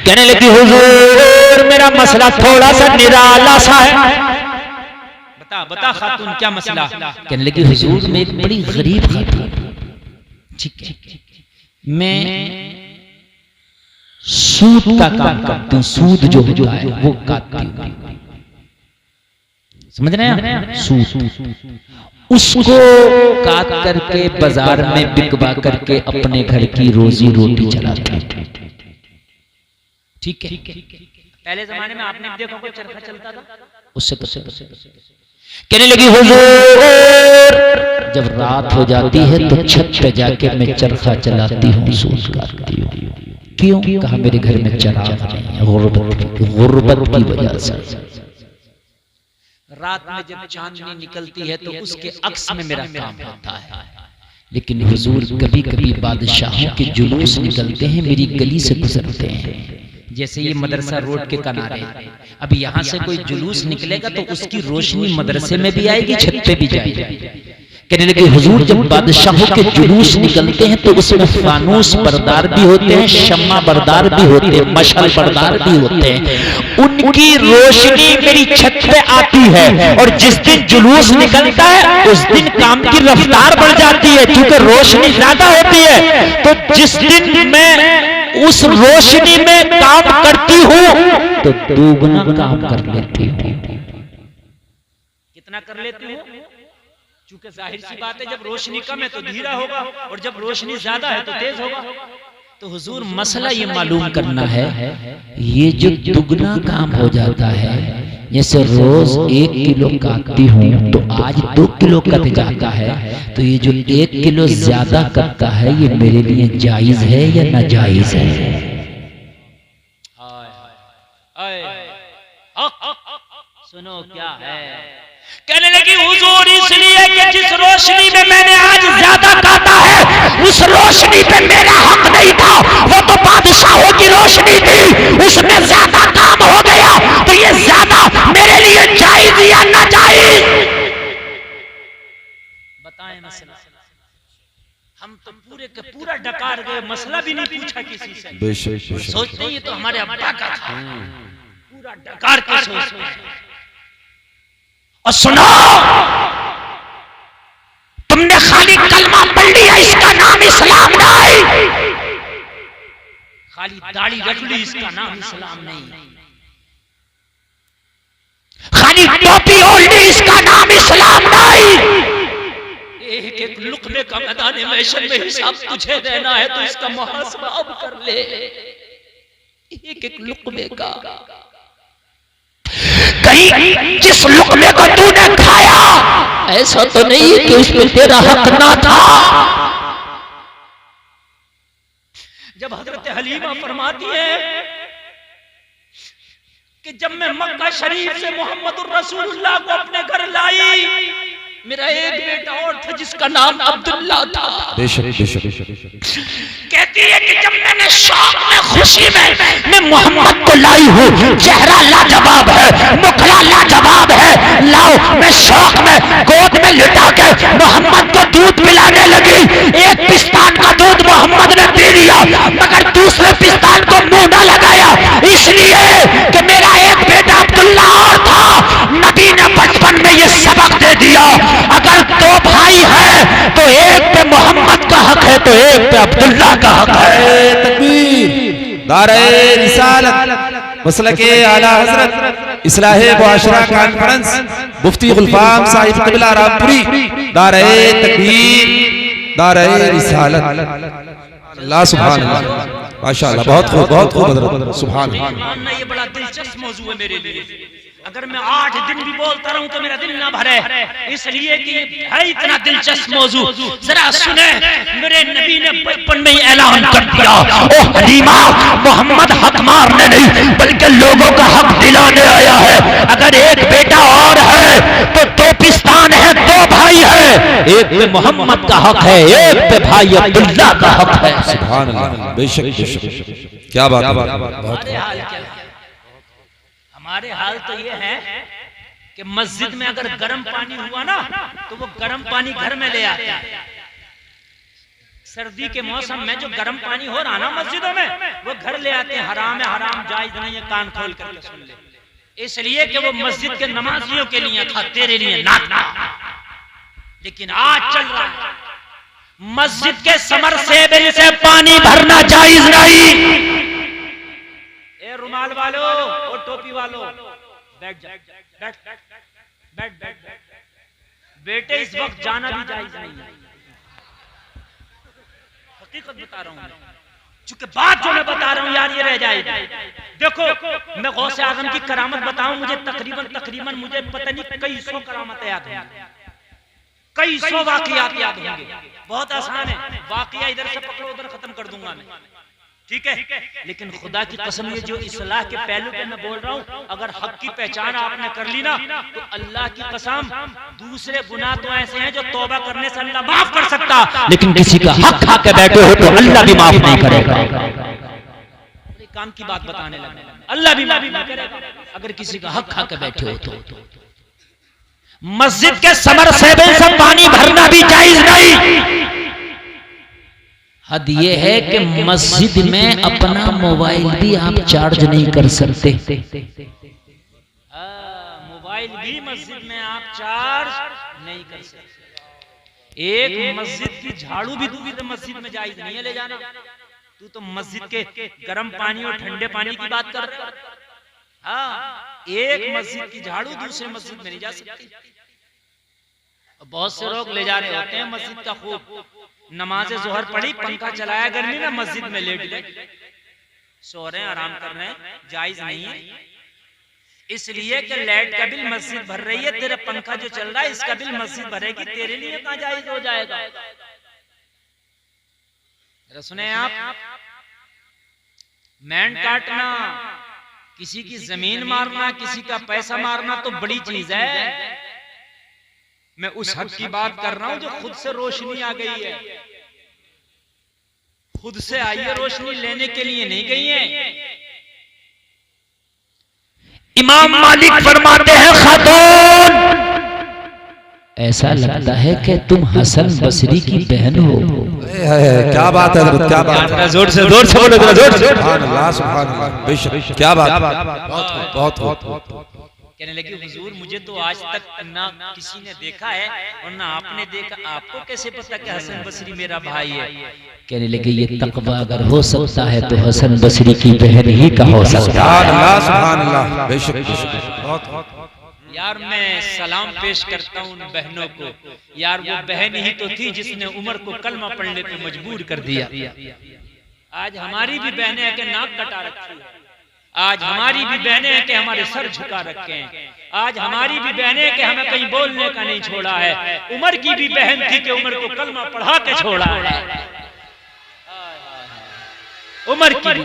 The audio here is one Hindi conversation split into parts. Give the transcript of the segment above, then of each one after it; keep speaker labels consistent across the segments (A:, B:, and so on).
A: कहने लगी हुजूर मेरा मसला थोड़ा सा निराला सा है। बता बता खातून क्या मसला? कहने लगी हुजूर मैं एक बड़ी गरीब खातून, ठीक है, मैं सूद का काम करती हूँ, सूद जो होता है वो काटती हूँ, समझ रहे हैं? सूद उसको काट करके बाजार में बिकवा करके अपने घर की रोजी रोटी चलाती हूँ, ठीक है। पहले जमाने में आपने देखा कोई चरखा चलता था, उससे कहने लगी हुजूर जब रात हो जाती है तो छत पे जाके मैं चरखा चलाती हूँ, सूद काटती हूँ। क्यों? कहा मेरे घर में चराग नहीं है, गुर्बत की वजह से। रात में जब चांदनी निकलती है तो उसके अक्स में मेरा काम होता है। लेकिन हुजूर कभी कभी बादशाहों के जुलूस निकलते हैं, मेरी गली से गुजरते हैं, जैसे ये मदरसा रोड के किनारे, अब यहाँ से कोई जुलूस निकलेगा तो उसकी रोशनी मदरसे में भी आएगी, छत पे भी जाएगी। कहने लगे हुजूर जब बादशाहों के जुलूस निकलते हैं तो उसमें फानूस बरदार भी होते हैं, शम्मा बरदार भी होते हैं, मशाल बरदार भी होते हैं, उनकी रोशनी मेरी छत पे आती है। और जिस दिन जुलूस निकलता है उस दिन काम की रफ्तार बढ़ जाती है, क्योंकि रोशनी ज्यादा होती है। तो जिस दिन मैं उस रोशनी में काम करती हूँ तो दोगुना काम कर लेती हूँ। कितना कर लेती हूँ? क्योंकि जाहिर सी बात है जब रोशनी कम है तो धीरा होगा और जब रोशनी ज्यादा है तो तेज होगा। तो हुजूर मसला ये मालूम करना है, ये जो दुगना काम हो जाता है, जैसे रोज 1 किलो काटती हूँ तो आज 2 किलो कट जाता है, तो ये जो 1 किलो ज्यादा कटता है ये मेरे लिए जायज है या नाजायज है? सुनो क्या है। कहने लगी हुजूर इसलिए कि जिस रोशनी में मैंने आज ज्यादा काटा है उस रोशनी पे मेरा हक नहीं था, वो तो बादशाहों की रोशनी थी, उसमें ज्यादा काम हो गया, तो ये ज्यादा मेरे लिए जायज या नाजायज? बताएं मसला। हम तो पूरे के पूरा डकार गए, मसला भी नहीं पूछा किसी से। सोचते ये तो हमारे अब्बा का था, पूरा डकार के सोचते। और सुनो, तुमने खाली कलमा पढ़ लिया, इसका नाम इस्लाम नहीं। खाली दाढ़ी रख ली, इसका नाम इस्लाम नहीं। खाली टोपी ओढ़ ली, इसका नाम इस्लाम नहीं। एक एक लुक़मे का मैदान महशर में हिसाब तुझे देना है तो इसका मुहासबा अब कर ले, एक एक लुक़मे का। कहीं जिस लुक़मे को तूने खाया ऐसा तो नहीं कि उसमें तेरा हक ना था। जब हजरत हलीमा फरमाती है कि जब मैं मक्का शरीफ से मोहम्मदुर रसूलुल्लाह को अपने घर लाई, मेरा एक बेटा और था जिसका नाम अब्दुल्ला था। कहती है कि जब मैंने शौक में खुशी में मैं मोहम्मद को लाई हूँ, चेहरा लाजवाब है, मुखड़ा लाजवाब है, लाओ मैं शौक में गोद में लिटा के मोहम्मद को दूध पिलाने लगी। एक पिस्तान का दूध मोहम्मद ने पी लिया मगर दूसरे पिस्तान को मुंह न लगाया, इसलिए कि मेरा एक बेटा अब्दुल्ला और था। नबी ने बचपन में ये सबक दे दिया, अगर 2 भाई है तो एक पे मोहम्मद का हक है तो एक पे अब्दुल्ला का हक है। तकबीर।
B: दारे रिसालत मसलके आला हजरत इस्लाहे मुआशरा कॉन्फ्रेंस मुफ्ती गुलफाम साहिब क़िबला रामपुरी, दारे तकबीर, दारे रिसालत। अल्लाह सुभान अल्लाह, माशाअल्लाह, बहुत खूब, बहुत खूब हजरत, सुभान अल्लाह।
A: ये बड़ा दिलचस्प मौजू है मेरे लिए, अगर मैं 8 दिन भी बोलता रहूं तो मेरा दिल ना भरे, इसलिए कि है इतना दिलचस्प मौजू। जरा सुने, मेरे नबी ने बचपन में ही ऐलान कर दिया, ओ हलीमा, मोहम्मद हक मारने नहीं बल्कि लोगों का हक दिलाने आया है। अगर एक बेटा और है तो 2 पिस्तान है, 2 भाई है, एक पे मोहम्मद का हक है, एक पे भाई अब्दुल्ला का हक है।
B: सुभान अल्लाह, बेशक बेशक, क्या बात है।
A: हमारे हाल तो ये है कि मस्जिद में अगर गर्म पानी हुआ ना तो वो गर्म पानी घर में ले आते हैं, सर्दी के मौसम में जो गर्म पानी हो रहा ना मस्जिदों में, वो घर ले आते हैं, हराम है, हराम जायज नहीं है, कान खोल कर सुन ले, इसलिए कि वो मस्जिद के नमाजियों के लिए था, तेरे लिए ना था। लेकिन आज चल रहा है मस्जिद के समरसेबल से पानी भरना जायज नहीं। ए रुमाल वालों और टोपी वालों, बैठ जा, बैठ बैठ बैठ बेटे, इस वक्त जाना भी जायज नहीं है। हकीकत बता रहा हूं, चूंकि बात जो मैं बता रहा हूं यार ये रह जाएगी। देखो मैं गौसे आजम की करामत बताऊं, मुझे तकरीबन मुझे पता नहीं कई सौ करामतें याद हैं, कई सौ वाकयात याद होंगे। बहुत आसान है, वाकया इधर से पकड़ो उधर खत्म कर दूंगा मैं, ठीक है। लेकिन खुदा की कसम ये जो इस्लाह के पहलू पे मैं बोल रहा हूँ, अगर हक की पहचान आपने कर ली ना, तो अल्लाह की कसम दूसरे गुनाह तो ऐसे हैं जो तौबा करने से अल्लाह माफ कर सकता, लेकिन किसी का हक खा के बैठे हो तो अल्लाह भी माफ नहीं करेगा। काम की बात बताने लगे, अल्लाह भी माफ नहीं करेगा अगर किसी का हक खा के बैठे हो तो। मस्जिद के समरसेबल से पानी भरना भी जायज नहीं। हद ये है कि मस्जिद में अपना मोबाइल भी आप चार्ज नहीं कर सकते। मोबाइल भी मस्जिद में आप चार्ज नहीं कर सकते। एक मस्जिद की झाड़ू भी तू भी तो मस्जिद में जायज नहीं है ले जाना। तू तो मस्जिद के गर्म पानी और ठंडे पानी की बात कर रहा है। हाँ, एक मस्जिद की झाड़ू दूसरे मस्जिद में नहीं जा सकती। बहुत से लोग ले जा रहे होते हैं मस्जिद का, खूब नमाज़े ज़ोहर पढ़ी, पंखा चलाया गर्मी में, मस्जिद में लेट गए, सो रहे हैं, आराम कर रहे हैं, जायज नहीं है। इसलिए कि लाइट का बिल मस्जिद भर रही है, तेरा पंखा जो चल रहा है इसका बिल मस्जिद भरेगी, तेरे लिए कहाँ जायज हो जाएगा। सुने आप, मैंड काटना, किसी की जमीन मारना, किसी का पैसा मारना तो बड़ी चीज है। मैं उस हक की बात कर रहा हूं जो खुद से रोशनी आ गई है, खुद से आई है रोशनी, लेने के लिए नहीं गई है। इमाम मालिक फरमाते हैं, खातून ऐसा लगता है कि तुम हसन बसरी की बहन हो।
B: क्या बात है, क्या बात है, जोर से बोलो, जोर से। सुभान अल्लाह, सुभान अल्लाह, बेशक क्या बात, बहुत।
A: कहने लगी, हुजूर मुझे तो आज तक ना किसी ने देखा है और ना आपने देखा, आपको कैसे पता कि हसन बसरी मेरा भाई है। कहने लगे, ये तकवा अगर हो सकता है तो हसन बसरी की बहन ही का हो सकता है।
B: सुभान अल्लाह, बेशक बहुत।
A: यार मैं सलाम पेश करता हूँ उन बहनों को, यार वो बहन ही तो थी जिसने उमर को कलमा पढ़ने पे मजबूर कर दिया। आज हमारी भी बहनें हैं कि नाक कटा रखी है, आज हमारी भी बहनें हैं कि हमारे सर झुका रखे हैं, आज हमारी भी बहनें हैं कि हमें कहीं बोलने का नहीं छोड़ा है। उमर की भी बहन थी कि उमर को कलमा पढ़ा के छोड़ा है। उमर की भी,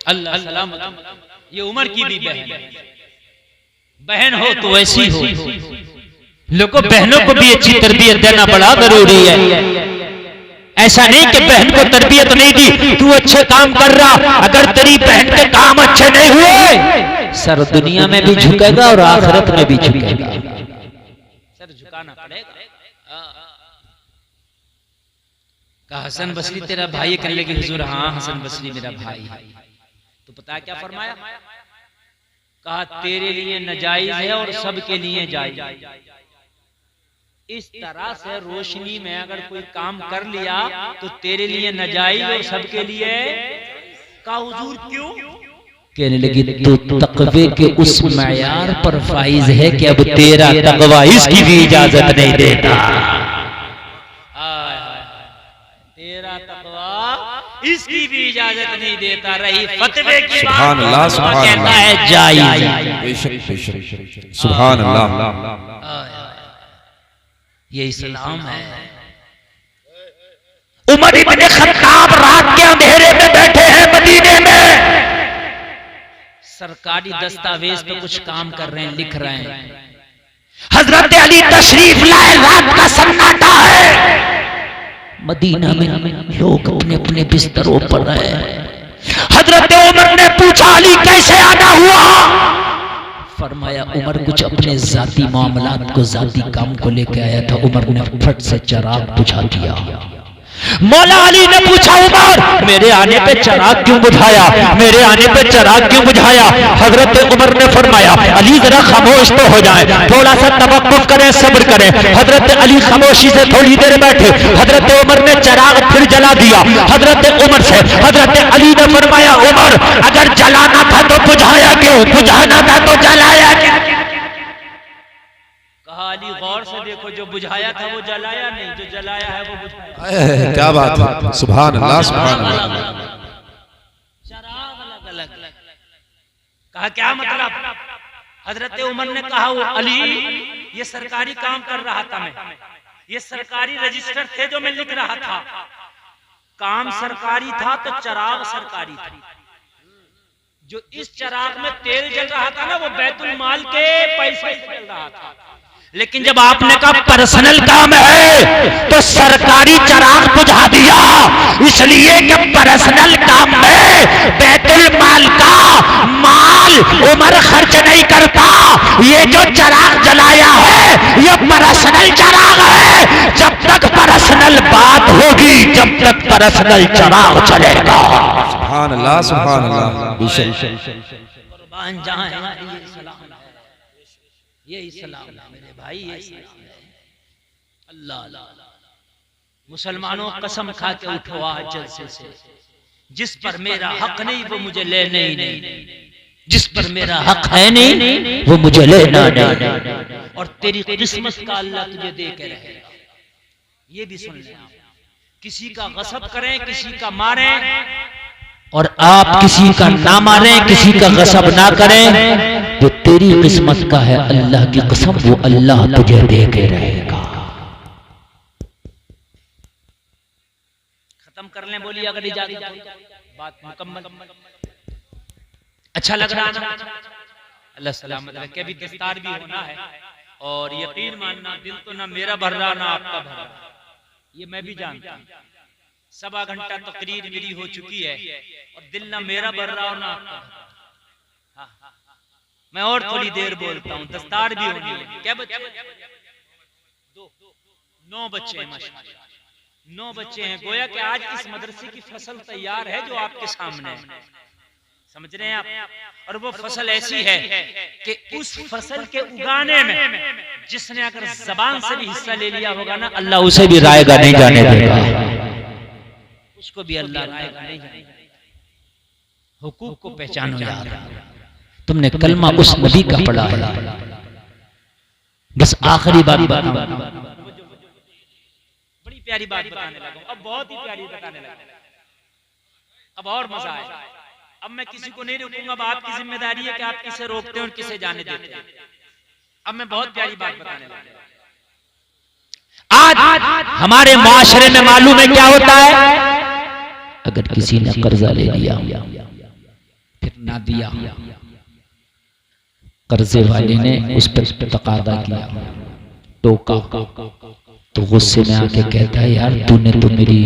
A: अल्लाह सलामत, ये उमर की भी बहन हो तो ऐसी हो। लोगों बहनों को भी अच्छी तरबियत देना बड़ा जरूरी है। ऐसा नहीं कि बहन को तरबियत नहीं दी, तू अच्छे काम कर रहा, अगर तेरी बहन के काम अच्छे नहीं हुए सर दुनिया में भी झुकेगा और आखिरत में भी झुकेगा, सर झुकाना पड़ेगा। कहा हसन बसरी तेरा भाई? कहने लगे, हुजूर हाँ हसन बसरी मेरा भाई है। तो पता क्या फरमाया? कहा तेरे लिए नाजायज है और सबके लिए जायज। इस तरह से रोशनी में अगर कोई काम कर लिया तो तेरे लिए नाजायज और सबके लिए। कहा हुजूर क्यों? कहने लगी, तो तकवे के उस मयार पर फाइज है कि अब तेरा तकवा इसकी भी इजाजत नहीं देता। तेरा तकवा इसकी भी इजाजत नहीं देता। रही फतवे की बात,
B: सुभान अल्लाह, सुभान
A: कहता है जायज।
B: बेशक, सुभान अल्लाह,
A: ये इस्लाम है। उमर इब्ने खत्ताब रात के अंधेरे में बैठे हैं मदीने में, सरकारी दस्तावेज पे कुछ काम कर रहे हैं, लिख रहे हैं। हजरत अली तशरीफ लाए, रात का सन्नाटा है, मदीना में लोग अपने अपने बिस्तरों पर रहे। हजरत उमर ने पूछा, अली कैसे आना हुआ? फरमाया उमर कुछ अपने जाती मामलात को, जाती काम को लेके आया था। उमर ने फट से चिराग बुझा दिया। मौला अली ने पूछा उमर मेरे आने पे चिराग क्यों बुझाया, मेरे आने पे चिराग क्यों बुझाया? हजरत उमर ने फरमाया अली जरा खामोश तो हो जाए, थोड़ा सा तवक्कुफ करें, सब्र करें। हजरत अली खामोशी से थोड़ी देर बैठे। हजरत उमर ने चिराग फिर जला दिया। हजरत उमर से हजरत अली ने फरमाया उमर अगर जलाना था तो बुझाया क्यों, बुझाना था तो जलाया क्यों? कहा अली गौर से देखो, जो बुझाया था वो जलाया नहीं, जो जलाया है वो बुझाया।
B: क्या बात है, सुभान अल्लाह सुभान अल्लाह।
A: चिराग अलग अलग। कहा क्या मतलब? हजरत उमर ने कहा वो अली ये सरकारी काम कर रहा था, मैं ये सरकारी रजिस्टर थे जो मैं लिख रहा था। काम सरकारी था तो चिराग सरकारी था। जो इस चिराग में तेल जल रहा था ना वो बैतुल माल के पैसे से जल रहा था। लेकिन जब आपने कहा पर्सनल काम है तो सरकारी चिराग बुझा दिया, इसलिए कि पर्सनल काम में बैतुल माल का माल उमर खर्च नहीं करता। ये जो चिराग जलाया है ये पर्सनल चिराग है। जब तक पर्सनल बात होगी, जब तक पर्सनल चिराग चलेगा।
B: सुभान अल्लाह सुभान अल्लाह।
A: कुर्बान जहां है ये सलाम, ये इस्लाम है मेरे भाई, ये इस्लाम है। अल्लाह मुसलमानों कसम खा के उठो आज जलसे से, जिस पर मेरा हक नहीं वो मुझे लेना ही नहीं, जिस पर मेरा हक है नहीं वो मुझे लेना नहीं। और तेरी किस्मत का अल्लाह तुझे दे के रहेगा। ये भी सुन ले, किसी का गसब करें, किसी का मारें, और आप किसी का ना मारें, किसी का गसब ना करें, तो तेरी किस्मत का है। अल्लाह की कसम वो अल्लाह तुझे दे के रहेगा। खत्म कर लें, बोलिए अगर इजाजत, बात मुकम्मल। अच्छा लग रहा है ना? अल्लाह सलामत रखे। अभी दस्तार भी होना है और यकीन मानना दिल तो ना मेरा भर रहा ना आपका भर रहा, ये मैं भी जानता हूँ। 1.25 घंटा तकरीर मेरी हो चुकी है और दिल ना मेरा भर रहा और ना आपका। हाँ, मैं और थोड़ी देर बोलता हूँ, दस्तार भी होनी है। क्या बच्चे? 9 बच्चे हैं माशाल्लाह, 9 बच्चे हैं। गोया कि आज इस मदरसे की फसल तैयार है जो आपके सामने है, समझ रहे हैं आप? और वो फसल ऐसी है कि उस फसल के उगाने में जिसने अगर जबान से भी हिस्सा ले लिया होगा ना, अल्लाह उसे भी रायगा नहीं जाने देगा, उसको भी अल्लाह रायगा नहीं जाने देगा। हुकूक को पहचानो यार। तुमने कलमा उस नबी का पढ़ा है। बस आखिरी बात बड़ी प्यारी बात बताने लगा, अब बहुत ही प्यारी बताने लगा, अब और मजा आएगा। अब मैं किसी को नहीं रोकूंगा, अब आपकी जिम्मेदारी है कि आप किसे रोकते हैं और किसे जाने देते हैं। अब मैं बहुत प्यारी बात बताने लगा। आज हमारे माशरे में मालूम है क्या होता है? अगर किसी ने कर्जा ले लिया फिर ना दिया, कर्जे वाले ने उस पर तकादा किया, टोका, तो गुस्से में आके कहता है यार तूने तो मेरी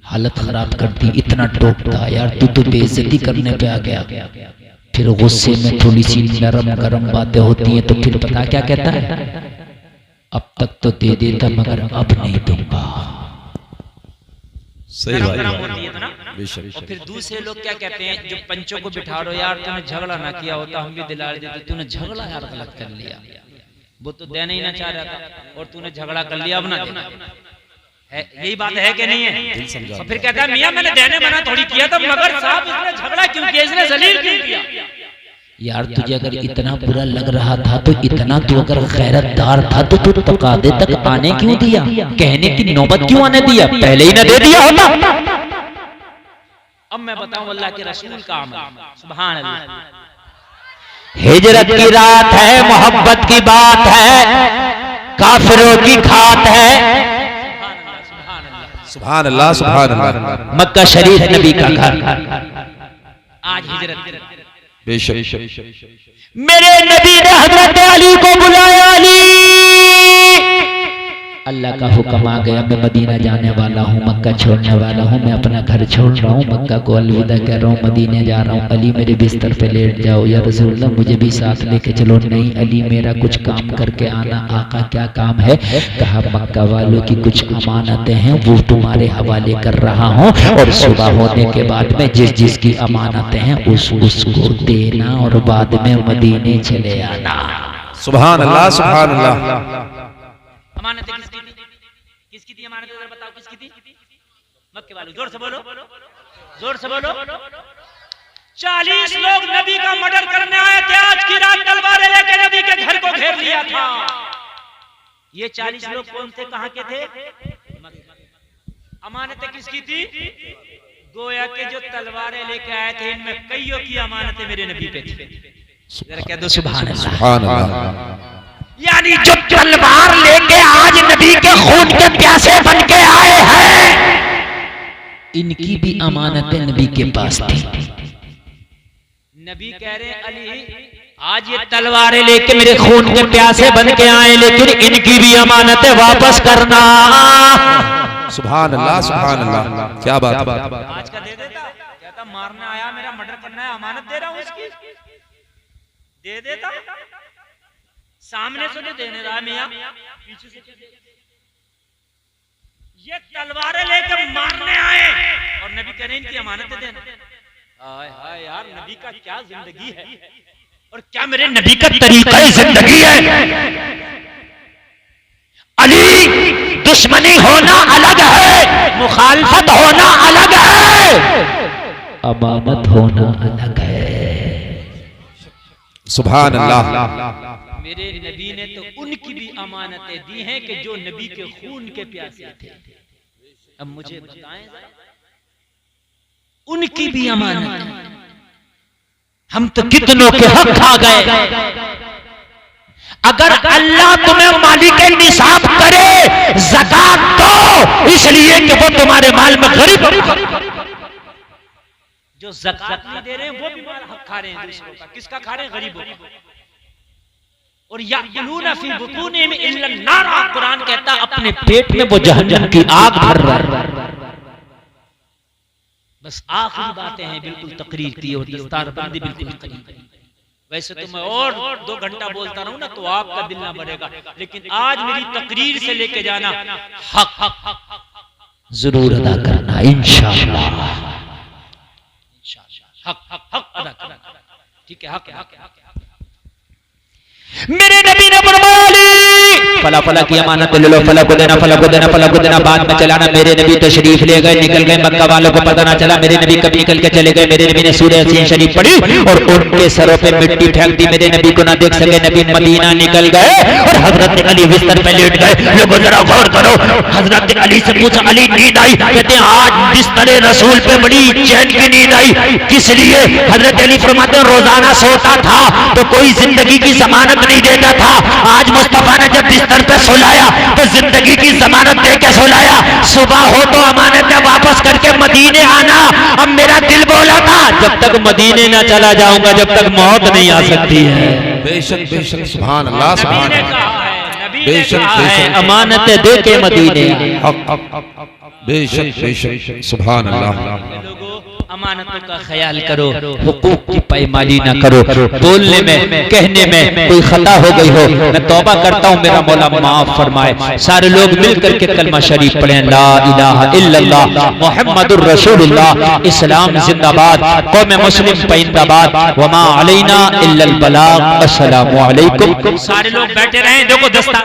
A: हालत खराब कर दी, इतना टोकता यार, तू तो बेइज्जती करने पे आ गया। फिर गुस्से में थोड़ी सी नरम गरम बातें होती हैं तो फिर पता क्या कहता है? अब तक तो दे देता मगर अब नहीं दूंगा।
B: सही बात
A: होती है ना। और फिर दूसरे लोग क्या कहते हैं, जो पंचों को बिठा रहे हो, यार तूने झगड़ा ना किया होता हम भी दिला देते, तूने झगड़ा यार गलत कर लिया, वो तो देना ही ना चाह रहा था और तूने झगड़ा कर लिया, अब ना देना है। यही बात है कि नहीं है? और फिर कहता है मियां मैंने देने मना थोड़ी किया था, मगर साहब इसने झगड़ा क्यों किया, इसने जलील क्यों किया? यार तुझे अगर इतना बुरा लग रहा था तो इतना तू अगर गैरतदार था तो तू तकादे तक आने क्यों दिया, कहने की नौबत क्यों आने दिया, पहले ही ना दे दिया होता। अब मैं बताऊं अल्लाह के रसूल का अमल, सुभान अल्लाह। हिजरत की रात है, मोहब्बत की बात है, काफिरों की खात है,
B: सुभान अल्लाह सुभान अल्लाह।
A: मक्का शरीफ नबी का घर, आज हिजरत। मेरे नबी ने हजरत अली को बुलाया, अली अल्लाह का हुक्म आ गया, मैं मदीना जाने वाला हूँ, मक्का छोड़ने वाला हूँ, मैं अपना घर छोड़ रहा हूँ, मक्का को अलविदा कह रहा हूँ, मदीने जा रहा हूँ। अली मेरे बिस्तर पे लेट जाओ, या रसूलल्लाह मुझे भी साथ लेके चलो। नहीं अली मेरा कुछ काम करके आना। आका क्या काम है? कहा मक्का वालों की कुछ अमानतें हैं, वो तुम्हारे हवाले कर रहा हूँ, और सुबह होने के बाद में जिस जिसकी अमानतें हैं उसको देना, और बाद में मदीने चले आना।
B: सुभान अल्लाह, सुभान अल्लाह।
A: अमानतें किसकी थी अमानतें? जरा बताओ किसकी थी? मक्के वालों। जोर से बोलो, जोर से बोलो। 40 लोग नबी का मर्डर करने आए थे। आज की रात तलवारें लेके नबी के घर को घेर लिया था। ये 40 लोग कौन थे, कहां के थे? अमानतें किसकी थी? गोया के जो तलवारें लेके आए थे इनमें कईयों की अमानतें मेरे नबी पे थी। जरा कह दो सुभान अल्लाह, सुभान अल्लाह। यानी जो तलवार लेके आज नबी के खून के प्यासे बन के आए हैं, इनकी भी अमानतें नबी के पास थी। नबी कह रहे अली आज ये तलवारें लेके मेरे खून के प्यासे बन के आए, लेकिन इनकी भी अमानतें वापस करना।
B: सुभान अल्लाह, सुभान अल्लाह। क्या बात है?
A: आज का दे देता, कहता मारने आया, मेरा मर्डर करना है, अमानत दे रहा हूं उसकी, दे देता। सामने से नहीं देने रहा मियां, पीछे से ये तलवारें लेकर मारने आए, और नबी कह रहे हैं इनकी अमानत देना। हाय हाय यार, नबी का क्या जिंदगी है, और क्या मेरे नबी का तरीका जिंदगी है। अली दुश्मनी होना अलग है, मुखालफत होना अलग है, अमानत होना अलग है।
B: सुभान अल्लाह।
A: मेरे नबी ने तो उनकी भी अमानतें दी हैं कि जो नबी के खून के प्यासे थे। अब मुझे बताएं, उनकी भी अमानत, हम तो कितनों के हक खा गए। अगर अल्लाह तुम्हें मालिक निसाब करे, ज़कात दो, इसलिए कि वो तुम्हारे माल में गरीब। जो ज़कात नहीं दे रहे हैं वो भी माल हक खा रहे हैं दूसरों का। किसका खा रहे हैं? गरीबों का। और याकुलूना फी बुतूनिहिम इल्ला नार, कुरान कहता अपने पेट में वो जहन्नम की आग भर रहा है। बस आखिरी बातें हैं, बिल्कुल तकरीर की और दस्तारबंदी बिल्कुल करीब। वैसे तो मैं और 2 घंटा बोलता रहूं ना तो आपका दिल ना भरेगा, लेकिन आज मेरी तकरीर से लेके जाना हक जरूर अदा करना इंशाअल्लाह। हक अदा करना, ठीक है? हक है। मेरे नबी ने फरमाया फला फला की अमानत ले लो, फला को देना, फला को देना, फला को देना, बाद में चलाना। मेरे नबी तो शरीफ ले गए, निकल गए, मक्का वालों को पता ना चला। मेरे नबी कभी निकल के चले गए। मेरे नबी ने सूरह यासीन शरीफ पढ़ी और उनके सरों पे मिट्टी फेंक दी। मेरे नबी को ना देख सके। नबी मदीना निकल गए और हजरत अली बिस्तर पे लेट गए। लोगों जरा गौर करो, हजरत अली से पूछा, अली नींद आई? कहते हैं आज बिस्तर रसूल पे बड़ी चैन की नींद आई। किस लिए? हजरत अली फरमाते रोजाना सोता था तो कोई जिंदगी की जमानत नहीं देता था। आज मुस्तफा ने जब बिस्तर पे सुलाया तो जिंदगी की जमानत दे के सुलाया। सुबह हो तो अमानत वापस करके मदीने आना। अब मेरा दिल बोला था जब तक मदीने ना चला जाऊंगा जब तक मौत नहीं आ सकती है।
B: बेशक बेशक, सुभान अल्लाह, सुभान अल्लाह। बेशक
A: अमानत दे के मदीने,
B: बेशक बेशक, सुभान अल्लाह।
A: अमानतों का ख्याल करो, हुकूक की पायमाली ना करो। बोलने में, कहने में कोई खता हो गई हो, मैं तौबा करता हूँ, मेरा मौला माफ फरमाए। सारे लोग मिल करके कलमा शरीफ पढ़ें, ला इलाहा इल्लल्लाह मुहम्मदुर रसूलुल्लाह। इस्लाम जिंदाबाद, कौम मुस्लिम जिंदाबाद, वमा अलैना इल्लल बलाग। अस्सलामु अलैकुम। सारे लोग बैठे रहें, देखो दस्तार